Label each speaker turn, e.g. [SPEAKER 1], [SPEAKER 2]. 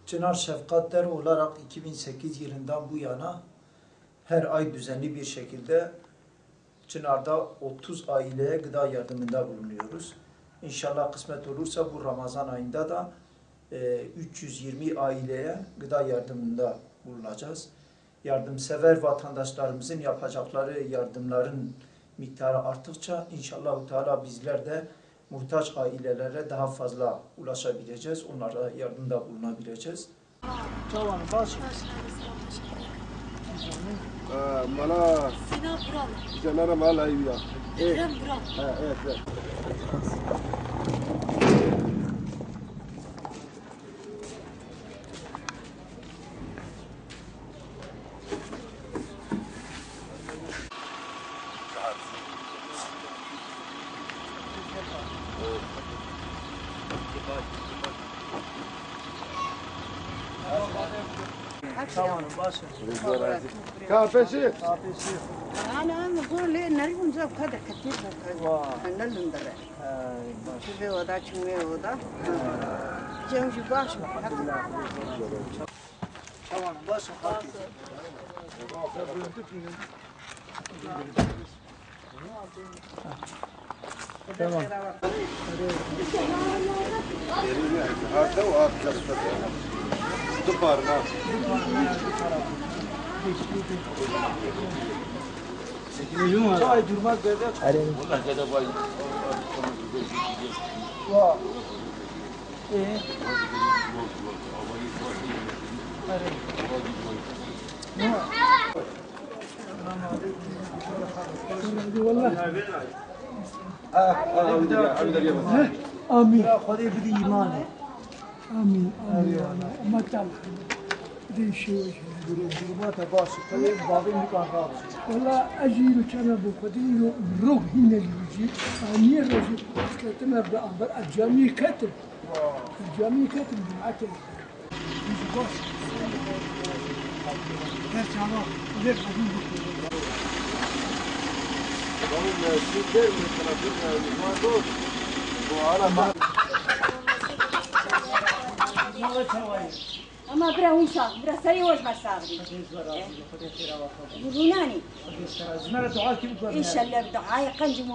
[SPEAKER 1] Çınar Şefkat Der olarak 2008 yılından bu yana her ay düzenli bir şekilde Çınar'da 30 aileye gıda yardımında bulunuyoruz. İnşallah kısmet olursa bu Ramazan ayında da 320 aileye gıda yardımında bulunacağız. Yardımsever vatandaşlarımızın yapacakları yardımların miktarı arttıkça inşallah Teala bizler de muhtaç ailelere daha fazla ulaşabileceğiz. Onlara yardımda bulunabileceğiz. Tamam, başlıyoruz.
[SPEAKER 2] Bana
[SPEAKER 3] Sinan Vural.
[SPEAKER 2] Caner'e mal ayıya.
[SPEAKER 3] Ekrem Vural.
[SPEAKER 2] Evet.
[SPEAKER 1] Tamam, başlıyoruz.
[SPEAKER 2] Kahvesi.
[SPEAKER 4] أنا نقول ليه نريد نجيب كذا كثير أنا لندرة شوفي وضع شوفي وضع جم شو باش
[SPEAKER 1] Tamam, başlıyoruz. Tamam.
[SPEAKER 2] Hatta o arkadaşlar. Duparna.
[SPEAKER 1] Çay durmaz böyle.
[SPEAKER 5] Bunlar kadar var.
[SPEAKER 1] Vah.
[SPEAKER 6] آمين
[SPEAKER 1] خدي بدي إيمانه.
[SPEAKER 6] آمين آمين ما تعرف بدي شيء
[SPEAKER 1] Durmata başı. Tabii babam bir kan kaldı.
[SPEAKER 6] والله أجي كان أبو قدير روح هنا اللي أني رجل كتبنا بأمر الجامي كتب الجامي كتب معتل
[SPEAKER 3] أما برا وشا برا سري وش بسافري يقولونني إن شاء الله بدعاء قنجم